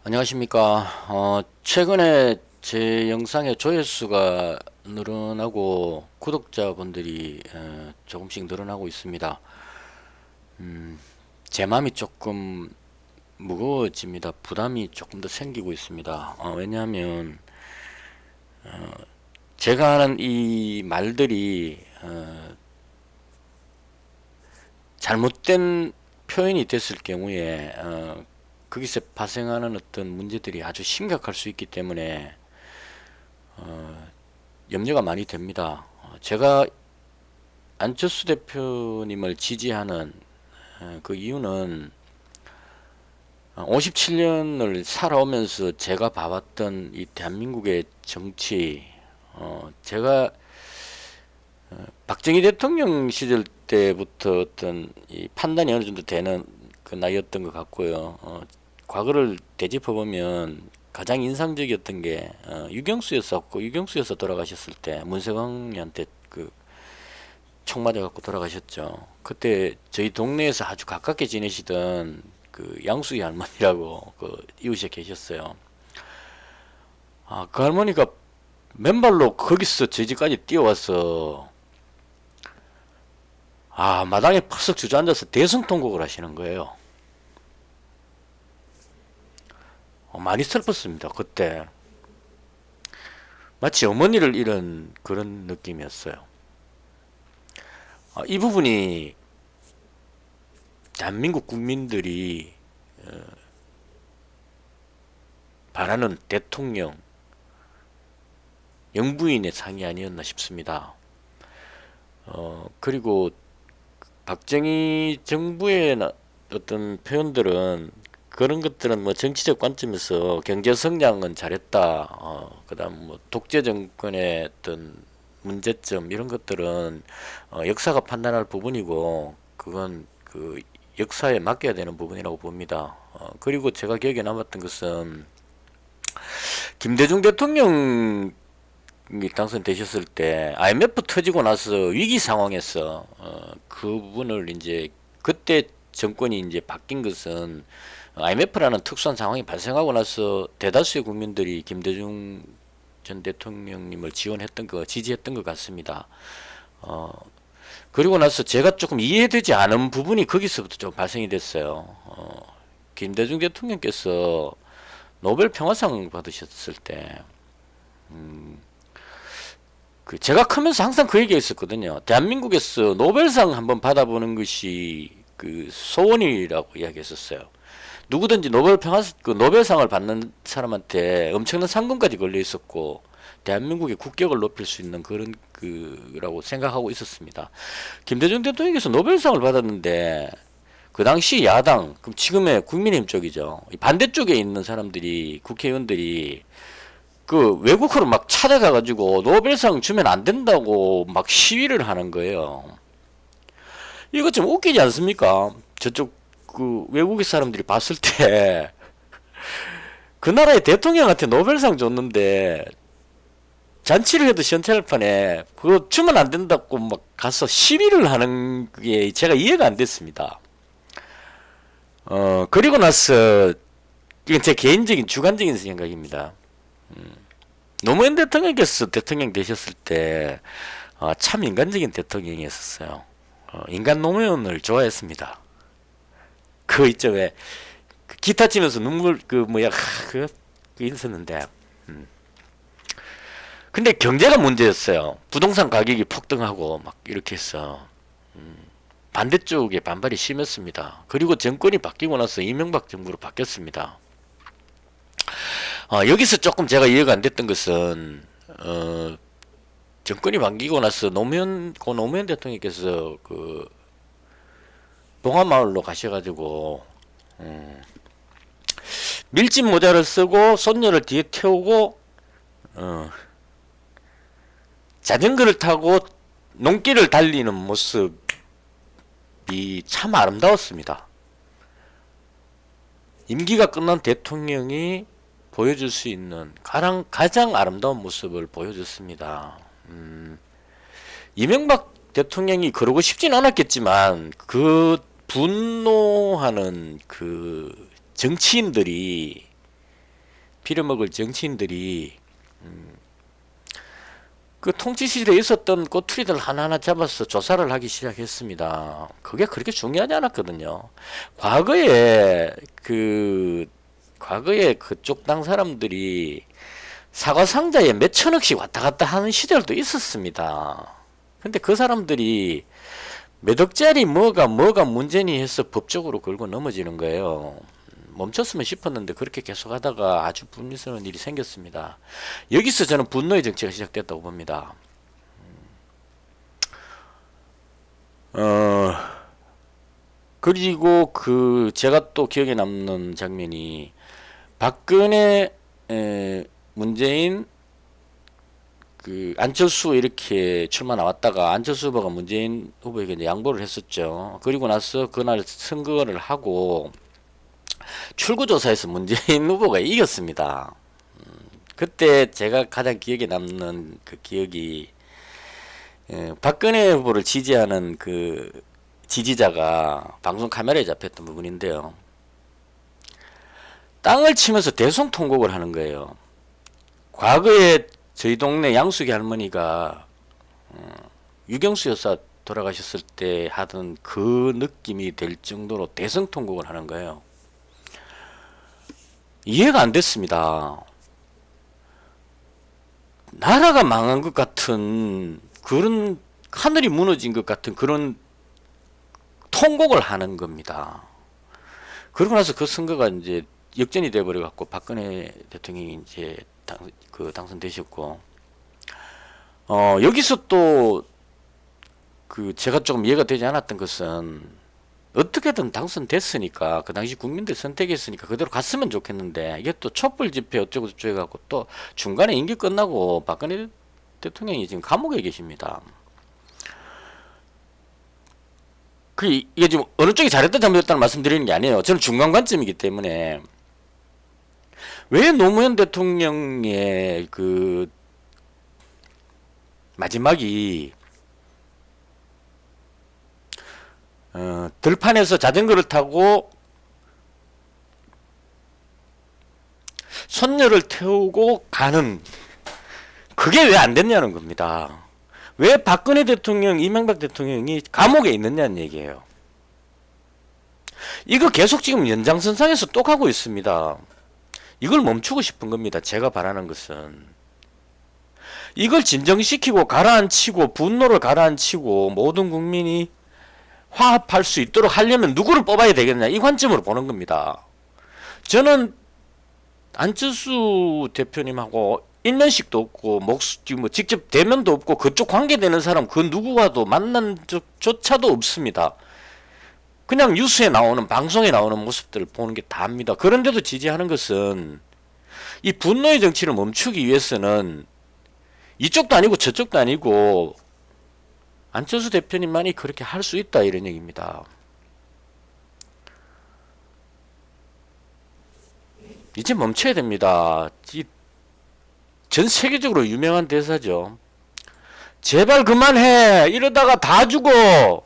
안녕하십니까. 최근에 제 영상의 조회수가 늘어나고 구독자분들이 조금씩 늘어나고 있습니다. 제 마음이 조금 무거워집니다. 부담이 조금 더 생기고 있습니다. 왜냐하면 제가 하는 이 말들이 잘못된 표현이 됐을 경우에 거기서 발생하는 어떤 문제들이 아주 심각할 수 있기 때문에 염려가 많이 됩니다. 제가 안철수 대표님을 지지하는 그 이유는 57년을 살아오면서 제가 봐왔던 이 대한민국의 정치, 제가 박정희 대통령 시절 때부터 어떤 이 판단이 어느 정도 되는 그 나이였던 것 같고요. 과거를 되짚어 보면 가장 인상적이었던 게 유경수였었고, 유경수여서 돌아가셨을 때 문세광이한테 그 총 맞아 갖고 돌아가셨죠. 그때 저희 동네에서 아주 가깝게 지내시던 그 양수희 할머니라고 그 이웃에 계셨어요. 그 할머니가 맨발로 거기서 저희 집까지 뛰어와서 마당에 퍼석 주저앉아서 대성통곡을 하시는 거예요. 많이 슬펐습니다. 그때 마치 어머니를 잃은 그런 느낌이었어요. 이 부분이 대한민국 국민들이 바라는 대통령, 영부인의 상이 아니었나 싶습니다. 그리고 박정희 정부의 어떤 표현들은 그런 것들은 뭐 정치적 관점에서 경제 성장은 잘했다. 그다음 뭐 독재 정권의 어떤 문제점 이런 것들은 역사가 판단할 부분이고 그건 그 역사에 맡겨야 되는 부분이라고 봅니다. 그리고 제가 기억에 남았던 것은 김대중 대통령이 당선되셨을 때 IMF 터지고 나서 위기 상황에서 그분을 이제 그때 정권이 이제 바뀐 것은 IMF라는 특수한 상황이 발생하고 나서 대다수의 국민들이 김대중 전 대통령님을 지지했던 것 같습니다. 그리고 나서 제가 조금 이해되지 않은 부분이 거기서부터 좀 발생이 됐어요. 김대중 대통령께서 노벨 평화상 받으셨을 때, 그 제가 크면서 항상 그 얘기 했었거든요. 대한민국에서 노벨상 한번 받아보는 것이 그 소원이라고 이야기했었어요. 누구든지 그 노벨상을 받는 사람한테 엄청난 상금까지 걸려 있었고 대한민국의 국격을 높일 수 있는 그런 그라고 생각하고 있었습니다. 김대중 대통령께서 노벨상을 받았는데 그 당시 야당, 그럼 지금의 국민의힘 쪽이죠. 반대쪽에 있는 사람들이 국회의원들이 그 외국으로 막 찾아가가지고 노벨상 주면 안 된다고 막 시위를 하는 거예요. 이거 좀 웃기지 않습니까? 저쪽 그 외국의 사람들이 봤을 때 그 나라의 대통령한테 노벨상 줬는데 잔치를 해도 시원찮을 판에 그거 주면 안 된다고 막 가서 시위를 하는 게 제가 이해가 안 됐습니다. 그리고 나서 이건 제 개인적인 주관적인 생각입니다. 노무현 대통령께서 대통령 되셨을 때 참 인간적인 대통령이었어요. 인간 노무현을 좋아했습니다. 그 있죠 왜 기타 치면서 눈물 그 뭐야 그 있었는데 근데 경제가 문제였어요. 부동산 가격이 폭등하고 막 이렇게 해서 반대쪽에 반발이 심했습니다. 그리고 정권이 바뀌고 나서 이명박 정부로 바뀌었습니다. 여기서 조금 제가 이해가 안 됐던 것은 정권이 바뀌고 나서 노무현 대통령께서 그 봉화마을로 가셔가지고 밀짚 모자를 쓰고 손녀를 뒤에 태우고 자전거를 타고 농길을 달리는 모습이 참 아름다웠습니다. 임기가 끝난 대통령이 보여줄 수 있는 가장 아름다운 모습을 보여줬습니다. 이명박 대통령이 그러고 싶진 않았겠지만 그 분노하는 그 정치인들이 빌어먹을 정치인들이 그 통치 시절에 있었던 꼬투리들 하나하나 잡아서 조사를 하기 시작했습니다. 그게 그렇게 중요하지 않았거든요. 과거에 그쪽 당 사람들이 사과 상자에 몇 천억씩 왔다 갔다 하는 시절도 있었습니다. 근데 그 사람들이 몇 억짜리 뭐가 문제니 해서 법적으로 걸고 넘어지는 거예요. 멈췄으면 싶었는데 그렇게 계속 하다가 아주 불미스러운 일이 생겼습니다. 여기서 저는 분노의 정치가 시작됐다고 봅니다. 그리고 제가 또 기억에 남는 장면이 박근혜, 문재인, 안철수 이렇게 출마 나왔다가 안철수 후보가 문재인 후보에게 이제 양보를 했었죠. 그리고 나서 그날 선거를 하고 출구조사에서 문재인 후보가 이겼습니다. 그때 제가 가장 기억에 남는 그 기억이 박근혜 후보를 지지하는 그 지지자가 방송 카메라에 잡혔던 부분인데요. 땅을 치면서 대성통곡을 하는 거예요. 과거에 저희 동네 양숙이 할머니가 유경수 여사 돌아가셨을 때 하던 그 느낌이 될 정도로 대성통곡을 하는 거예요. 이해가 안 됐습니다. 나라가 망한 것 같은 그런 하늘이 무너진 것 같은 그런 통곡을 하는 겁니다. 그러고 나서 그 선거가 이제 역전이 돼버려 갖고 박근혜 대통령이 이제 당선되셨고 여기서 또 제가 조금 이해가 되지 않았던 것은 어떻게든 당선됐으니까 그 당시 국민들 선택했으니까 그대로 갔으면 좋겠는데 이게 또 촛불 집회 어쩌고 저쩌고 해갖고 또 중간에 임기 끝나고 박근혜 대통령이 지금 감옥에 계십니다. 이게 지금 어느 쪽이 잘했다 잘못했다는 말씀드리는 게 아니에요. 저는 중간 관점이기 때문에 왜 노무현 대통령의 그 마지막이 들판에서 자전거를 타고 손녀를 태우고 가는 그게 왜 안 됐냐는 겁니다. 왜 박근혜 대통령, 이명박 대통령이 감옥에 있느냐는 얘기예요. 이거 계속 지금 연장선상에서 또 가고 있습니다. 이걸 멈추고 싶은 겁니다. 제가 바라는 것은 이걸 진정시키고 가라앉히고 분노를 가라앉히고 모든 국민이 화합할 수 있도록 하려면 누구를 뽑아야 되겠냐 이 관점으로 보는 겁니다. 저는 안철수 대표님하고 일면식도 없고 직접 대면도 없고 그쪽 관계되는 사람 그 누구와도 만난 적조차도 없습니다. 그냥 뉴스에 나오는 방송에 나오는 모습들을 보는 게 다입니다. 그런데도 지지하는 것은 이 분노의 정치를 멈추기 위해서는 이쪽도 아니고 저쪽도 아니고 안철수 대표님만이 그렇게 할 수 있다 이런 얘기입니다. 이제 멈춰야 됩니다. 전 세계적으로 유명한 대사죠. 제발 그만해. 이러다가 다 죽어.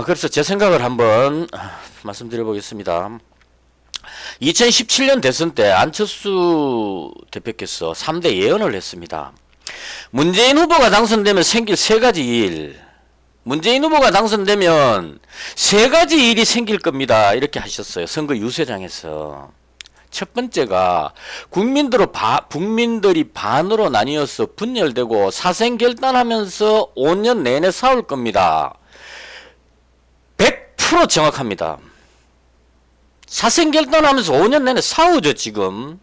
그래서 제 생각을 한번 말씀드려 보겠습니다. 2017년 대선 때 안철수 대표께서 3대 예언을 했습니다. 문재인 후보가 당선되면 생길 세 가지 일. 문재인 후보가 당선되면 세 가지 일이 생길 겁니다. 이렇게 하셨어요. 선거 유세장에서. 첫 번째가 국민들이 반으로 나뉘어서 분열되고 사생결단하면서 5년 내내 싸울 겁니다. 100% 정확합니다. 사생결단하면서 5년 내내 싸우죠 지금.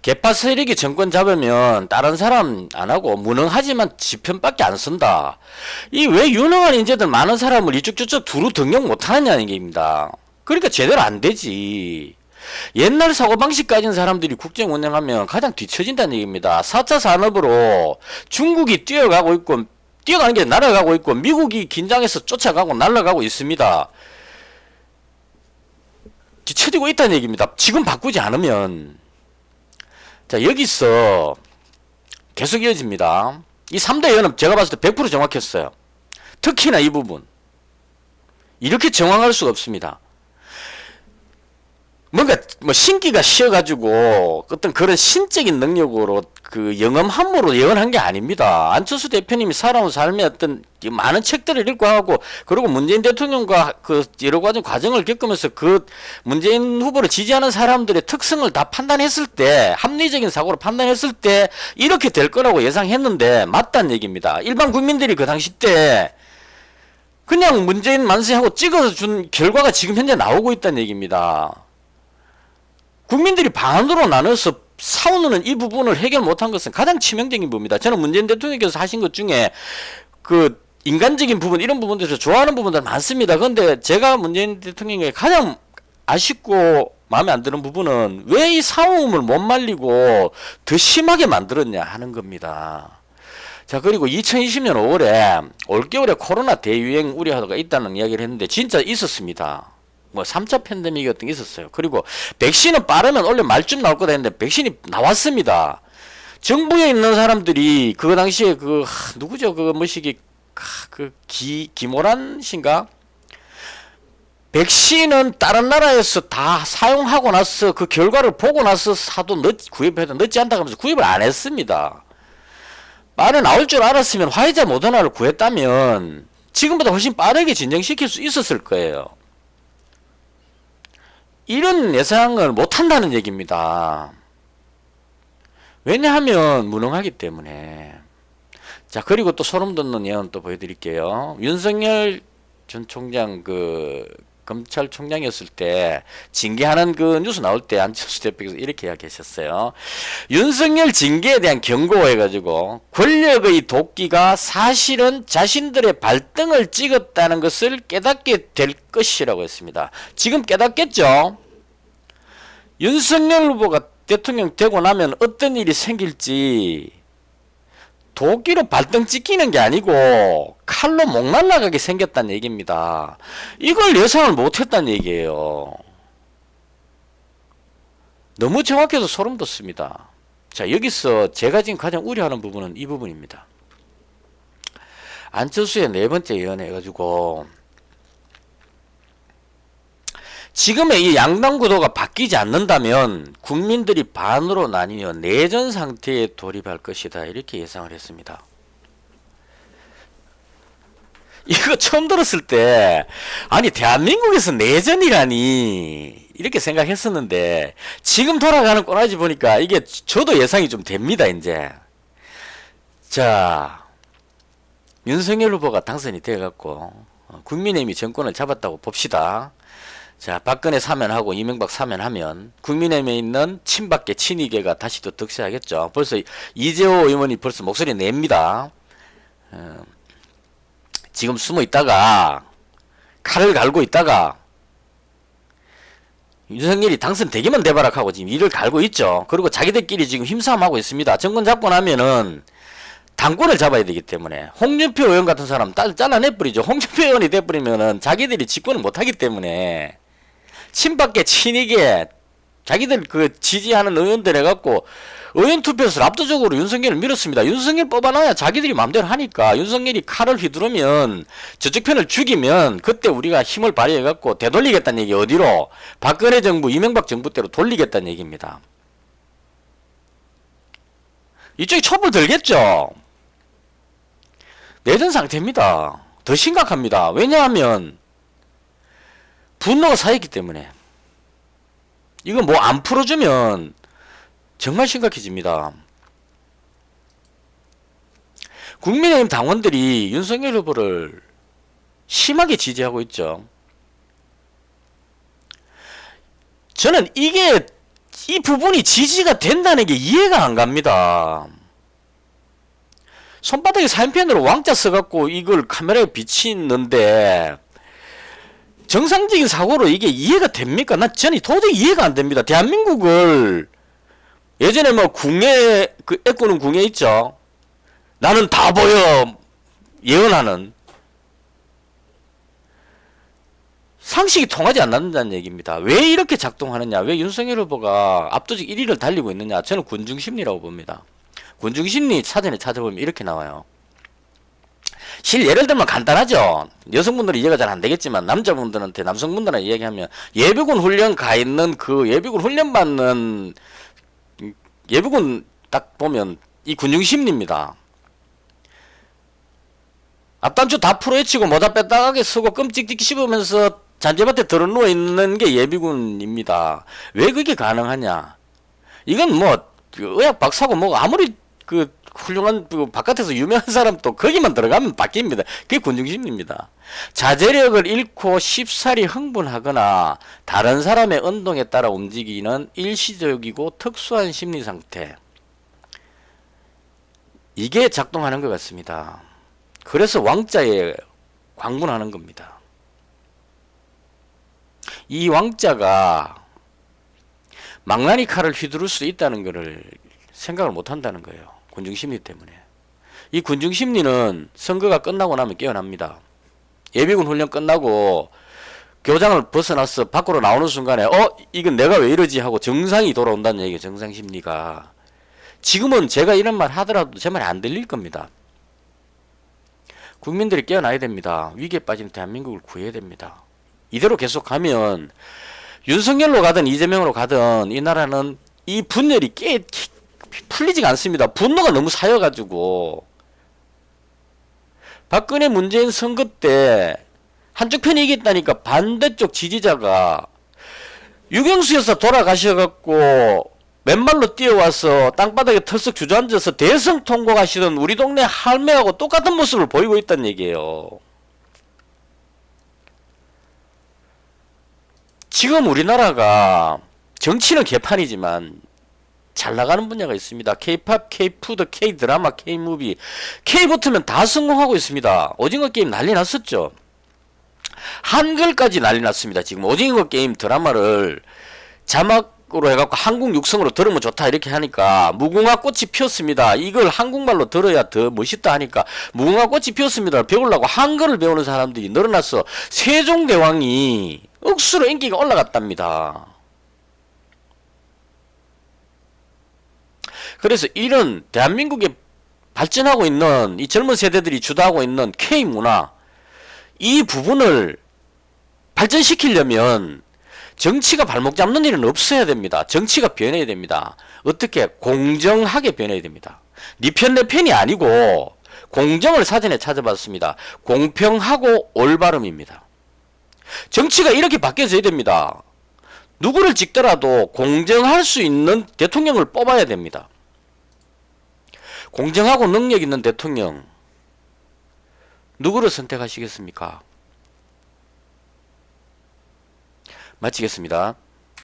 개파 세력이 정권 잡으면 다른 사람 안하고 무능하지만 지 편밖에 안 쓴다. 이 왜 유능한 인재들 많은 사람을 이쪽 저쪽 두루 등용 못하느냐는 얘기입니다. 그러니까 제대로 안 되지. 옛날 사고방식 가진 사람들이 국정 운영하면 가장 뒤처진다는 얘기입니다. 4차 산업으로 중국이 뛰어가는 게 날아가고 있고 미국이 긴장해서 쫓아가고 날아가고 있습니다. 뒤처지고 있다는 얘기입니다. 지금 바꾸지 않으면. 자, 여기서 계속 이어집니다. 이 3대 예언은 제가 봤을 때 100% 정확했어요. 특히나 이 부분. 이렇게 정황할 수가 없습니다. 뭔가 뭐 신기가 쉬어가지고 어떤 그런 신적인 능력으로 그 영험함으로 예언한 게 아닙니다. 안철수 대표님이 살아온 삶의 어떤 많은 책들을 읽고 하고, 그리고 문재인 대통령과 그 여러 가지 과정을 겪으면서 그 문재인 후보를 지지하는 사람들의 특성을 다 판단했을 때, 합리적인 사고로 판단했을 때 이렇게 될 거라고 예상했는데 맞다는 얘기입니다. 일반 국민들이 그 당시 때 그냥 문재인 만세하고 찍어서 준 결과가 지금 현재 나오고 있다는 얘기입니다. 국민들이 반으로 나눠서 싸우는 이 부분을 해결 못한 것은 가장 치명적인 부분입니다. 저는 문재인 대통령께서 하신 것 중에 그 인간적인 부분, 이런 부분들에서 좋아하는 부분들 많습니다. 그런데 제가 문재인 대통령에게 가장 아쉽고 마음에 안 드는 부분은 왜 이 싸움을 못 말리고 더 심하게 만들었냐 하는 겁니다. 자, 그리고 2020년 5월에 올겨울에 코로나 대유행 우려가 있다는 이야기를 했는데 진짜 있었습니다. 뭐 3차 팬데믹 같은 게 있었어요. 그리고 백신은 빠르면 원래 말쯤 나올 거다 했는데 백신이 나왔습니다. 정부에 있는 사람들이 그 당시에 그 누구죠? 그 뭐시기 그 기모란 씨인가? 백신은 다른 나라에서 다 사용하고 나서 그 결과를 보고 나서 사도 구입해도 늦지 않다 하면서 구입을 안 했습니다. 빠르게 나올 줄 알았으면 화이자 모더나를 구했다면 지금보다 훨씬 빠르게 진정시킬 수 있었을 거예요. 이런 예상을 못한다는 얘기입니다. 왜냐하면 무능하기 때문에. 자, 그리고 또 소름 돋는 예언 또 보여드릴게요. 윤석열 전 총장 그 검찰총장이었을 때 징계하는 그 뉴스 나올 때 안철수 대표께서 이렇게 이야기하셨어요. 윤석열 징계에 대한 경고해가지고 권력의 도끼가 사실은 자신들의 발등을 찍었다는 것을 깨닫게 될 것이라고 했습니다. 지금 깨닫겠죠? 윤석열 후보가 대통령 되고 나면 어떤 일이 생길지 도끼로 발등 찍히는 게 아니고 칼로 목 날라가게 생겼다는 얘기입니다. 이걸 예상을 못했다는 얘기예요. 너무 정확해서 소름 돋습니다. 자, 여기서 제가 지금 가장 우려하는 부분은 이 부분입니다. 안철수의 네 번째 예언해가지고 지금의 이 양당 구도가 바뀌지 않는다면 국민들이 반으로 나뉘어 내전 상태에 돌입할 것이다, 이렇게 예상을 했습니다. 이거 처음 들었을 때 아니 대한민국에서 내전이라니 이렇게 생각했었는데 지금 돌아가는 꼬라지 보니까 이게 저도 예상이 좀 됩니다. 이제 자, 윤석열 후보가 당선이 되어갖고 국민의힘이 정권을 잡았다고 봅시다. 자, 박근혜 사면하고 이명박 사면하면 국민의힘에 있는 친박계 친이계가 다시 또 득세하겠죠. 벌써 이재호 의원이 벌써 목소리 냅니다. 지금 숨어 있다가 칼을 갈고 있다가 윤석열이 당선되기만 대바락하고 지금 이를 갈고 있죠. 그리고 자기들끼리 지금 힘싸움하고 있습니다. 정권 잡고 나면은 당권을 잡아야 되기 때문에 홍준표 의원 같은 사람 잘라내버리죠. 홍준표 의원이 돼버리면은 자기들이 집권을 못하기 때문에 친박계 친이계 자기들 그 지지하는 의원들 해갖고 의원 투표에서 압도적으로 윤석열을 밀었습니다. 윤석열 뽑아놔야 자기들이 마음대로 하니까 윤석열이 칼을 휘두르면 저쪽 편을 죽이면 그때 우리가 힘을 발휘해갖고 되돌리겠다는 얘기. 어디로? 박근혜 정부 이명박 정부 때로 돌리겠다는 얘기입니다. 이쪽이 촛불 들겠죠. 내전 상태입니다. 더 심각합니다. 왜냐하면 분노가 쌓였기 때문에. 이거 뭐 안 풀어주면 정말 심각해집니다. 국민의힘 당원들이 윤석열 후보를 심하게 지지하고 있죠. 저는 이 부분이 지지가 된다는 게 이해가 안 갑니다. 손바닥에 사인펜으로 왕자 써갖고 이걸 카메라에 비치는데 정상적인 사고로 이게 이해가 됩니까? 저는 도저히 이해가 안 됩니다. 대한민국을 예전에 뭐 궁예 그 애꾸는 궁예 있죠. 나는 다 보여 예언하는 상식이 통하지 않는다는 얘기입니다. 왜 이렇게 작동하느냐? 왜 윤석열 후보가 압도적 1위를 달리고 있느냐? 저는 군중심리라고 봅니다. 군중심리 사전에 찾아보면 이렇게 나와요. 실 예를 들면 간단하죠. 여성분들은 이해가 잘 안 되겠지만 남자분들한테 남성분들한테 이야기하면 예비군 훈련 가 있는 그 예비군 훈련 받는 예비군 딱 보면 이 군중심리입니다. 앞단추 다 풀어헤치고 모자 빼딱하게 쓰고 끔찍찍 씹으면서 잔디밭에 들어 누워 있는 게 예비군입니다. 왜 그게 가능하냐? 이건 뭐 의학 박사고 뭐 아무리 그 훌륭한 그 바깥에서 유명한 사람도 거기만 들어가면 바뀝니다. 그게 군중심리입니다. 자제력을 잃고 쉽사리 흥분하거나 다른 사람의 운동에 따라 움직이는 일시적이고 특수한 심리 상태. 이게 작동하는 것 같습니다. 그래서 왕자에 광분하는 겁니다. 이 왕자가 망나니 칼을 휘두를 수 있다는 것을 생각을 못 한다는 거예요. 군중심리 때문에. 이 군중심리는 선거가 끝나고 나면 깨어납니다. 예비군 훈련 끝나고 교장을 벗어나서 밖으로 나오는 순간에 이건 내가 왜 이러지 하고 정상이 돌아온다는 얘기예요. 정상심리가. 지금은 제가 이런 말 하더라도 제 말이 안 들릴 겁니다. 국민들이 깨어나야 됩니다. 위기에 빠진 대한민국을 구해야 됩니다. 이대로 계속하면 윤석열로 가든 이재명으로 가든 이 나라는 이 분열이 풀리지가 않습니다. 분노가 너무 쌓여가지고. 박근혜 문재인 선거 때 한쪽 편이 이겼다니까 반대쪽 지지자가 유경수 여사 돌아가셔갖고 맨발로 뛰어와서 땅바닥에 털썩 주저앉아서 대선 통과하시던 우리 동네 할매하고 똑같은 모습을 보이고 있다는 얘기예요. 지금 우리나라가 정치는 개판이지만 잘 나가는 분야가 있습니다. K-팝, K-푸드, K-드라마, K-무비. K 붙으면 다 성공하고 있습니다. 오징어 게임 난리 났었죠. 한글까지 난리 났습니다. 지금 오징어 게임 드라마를 자막으로 해갖고 한국 육성으로 들으면 좋다 이렇게 하니까 무궁화 꽃이 피었습니다. 이걸 한국말로 들어야 더 멋있다 하니까 무궁화 꽃이 피었습니다. 배우려고 한글을 배우는 사람들이 늘어나서 세종대왕이 억수로 인기가 올라갔답니다. 그래서 이런 대한민국에 발전하고 있는 이 젊은 세대들이 주도하고 있는 K문화, 이 부분을 발전시키려면 정치가 발목 잡는 일은 없어야 됩니다. 정치가 변해야 됩니다. 어떻게? 공정하게 변해야 됩니다. 네 편 내 편이 아니고 공정을 사전에 찾아봤습니다. 공평하고 올바름입니다. 정치가 이렇게 바뀌어져야 됩니다. 누구를 찍더라도 공정할 수 있는 대통령을 뽑아야 됩니다. 공정하고 능력 있는 대통령 누구를 선택하시겠습니까? 마치겠습니다.